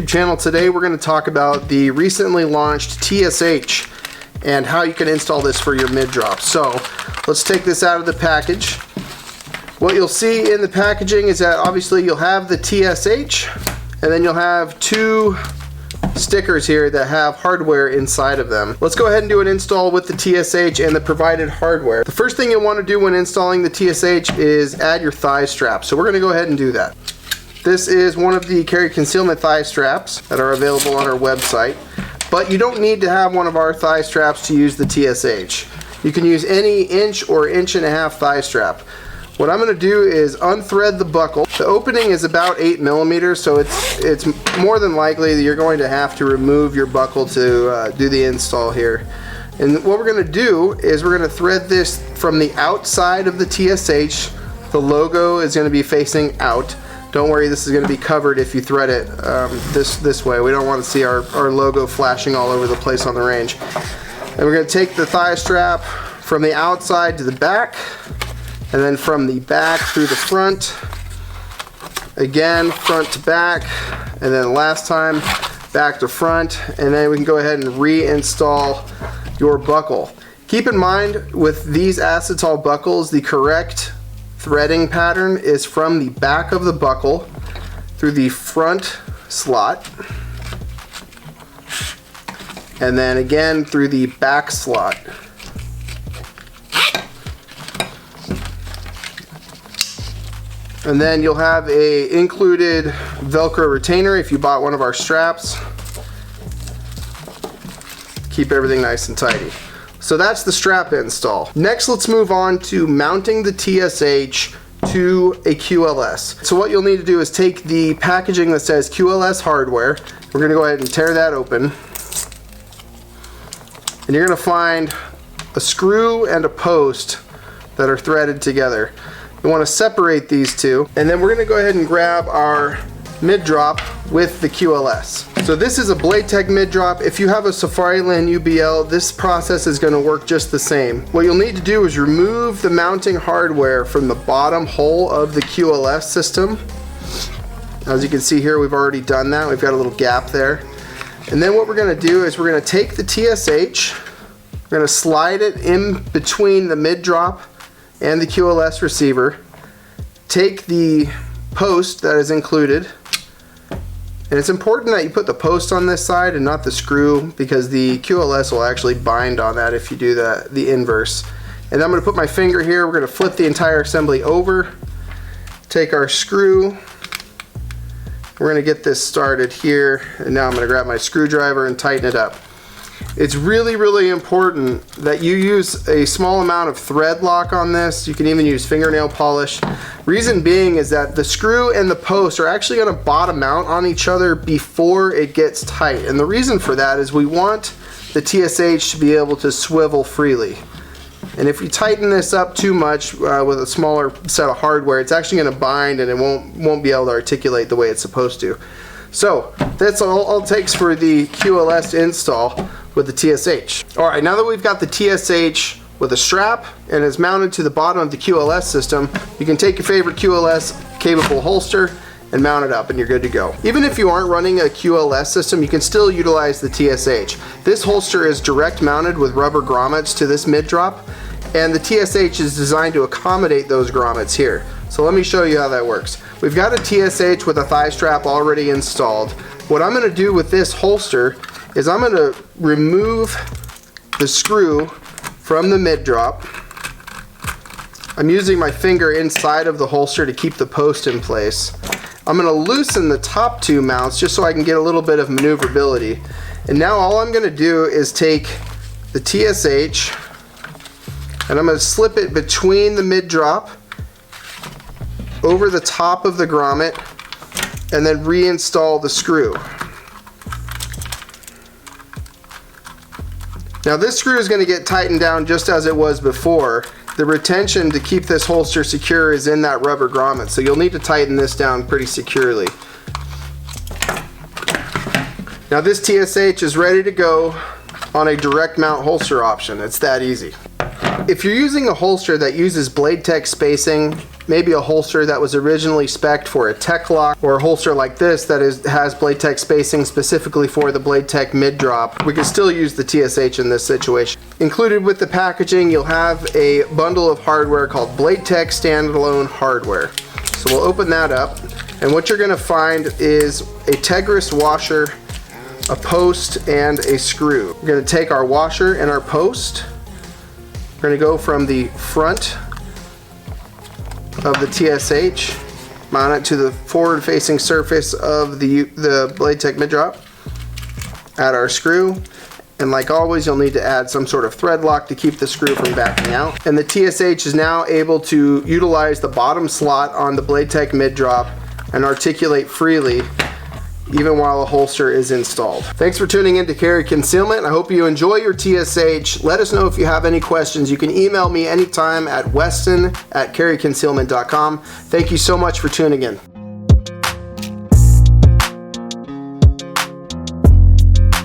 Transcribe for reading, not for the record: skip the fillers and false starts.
Channel. Today we're going to talk about the recently launched TSH and how you can install this for your mid-drop. So let's take this out of the package. What you'll see in the packaging is that obviously you'll have the TSH and then you'll have two stickers here that have hardware inside of them. Let's go ahead and do an install with the TSH and the provided hardware. The first thing you'll want to do when installing the TSH is add your thigh strap. So we're going to go ahead and do that. This is one of the carry concealment thigh straps that are available on our website, but you don't need to have one of our thigh straps to use the TSH. You can use any inch or inch-and-a-half thigh strap. What I'm going to do is unthread the buckle. The opening is about 8 millimeters, so it's more than likely that you're going to have to remove your buckle to do the install here. And what we're going to do is we're going to thread this from the outside of the TSH. The logo is going to be facing out. Don't worry, this is going to be covered if you thread it this way. We don't want to see our logo flashing all over the place on the range. And we're going to take the thigh strap from the outside to the back, and then from the back through the front, again front to back, and then last time back to front, and then we can go ahead and reinstall your buckle. Keep in mind with these acetal buckles, the correct threading pattern is from the back of the buckle through the front slot, and then again through the back slot. And then you'll have a included Velcro retainer if you bought one of our straps. Keep everything nice and tidy. So that's the strap install. Next, let's move on to mounting the TSH to a QLS. So what you'll need to do is take the packaging that says QLS hardware. We're going to go ahead and tear that open. And you're going to find a screw and a post that are threaded together. You want to separate these two, and then we're going to go ahead and grab our mid-drop with the QLS. So this is a Blade Tech mid-drop. If you have a Safariland UBL, this process is going to work just the same. What you'll need to do is remove the mounting hardware from the bottom hole of the QLS system. As you can see here, we've already done that. We've got a little gap there. And then what we're going to do is we're going to take the TSH, we're going to slide it in between the mid-drop and the QLS receiver, take the post that is included, and it's important that you put the post on this side and not the screw, because the QLS will actually bind on that if you do the inverse. And then I'm going to put my finger here, we're going to flip the entire assembly over, take our screw, we're going to get this started here, and now I'm going to grab my screwdriver and tighten it up. It's really, really important that you use a small amount of thread lock on this. You can even use fingernail polish. Reason being is that the screw and the post are actually going to bottom out on each other before it gets tight. And the reason for that is we want the TSH to be able to swivel freely. And if you tighten this up too much with a smaller set of hardware, it's actually going to bind and it won't be able to articulate the way it's supposed to. So that's all it takes for the QLS install with the TSH. Alright, now that we've got the TSH with a strap and is mounted to the bottom of the QLS system, you can take your favorite QLS capable holster and mount it up and you're good to go. Even if you aren't running a QLS system, you can still utilize the TSH. This holster is direct mounted with rubber grommets to this mid-drop, and the TSH is designed to accommodate those grommets here. So let me show you how that works. We've got a TSH with a thigh strap already installed. What I'm going to do with this holster is I'm going to remove the screw from the mid-drop. I'm using my finger inside of the holster to keep the post in place. I'm going to loosen the top two mounts just so I can get a little bit of maneuverability. And now all I'm going to do is take the TSH and I'm going to slip it between the mid-drop over the top of the grommet and then reinstall the screw. Now this screw is going to get tightened down just as it was before. The retention to keep this holster secure is in that rubber grommet, so you'll need to tighten this down pretty securely. Now this TSH is ready to go on a direct mount holster option. It's that easy. If you're using a holster that uses Blade Tech spacing maybe a holster that was originally spec'd for a tech lock, or a holster like this that has blade tech spacing specifically for the blade tech mid drop, we can still use the TSH in this situation. Included with the packaging, you'll have a bundle of hardware called Blade Tech Standalone Hardware. So we'll open that up, and what you're going to find is a Tegris washer, a post, and a screw. We're going to take our washer and our post. We're going to go from the front of the TSH, mount it to the forward-facing surface of the blade tech mid drop. Add our screw. And like always, you'll need to add some sort of thread lock to keep the screw from backing out. And the TSH is now able to utilize the bottom slot on the blade tech mid drop and articulate freely even while a holster is installed. Thanks for tuning in to Carry Concealment. I hope you enjoy your TSH. Let us know if you have any questions. You can email me anytime at weston@carryconcealment.com. Thank you so much for tuning in.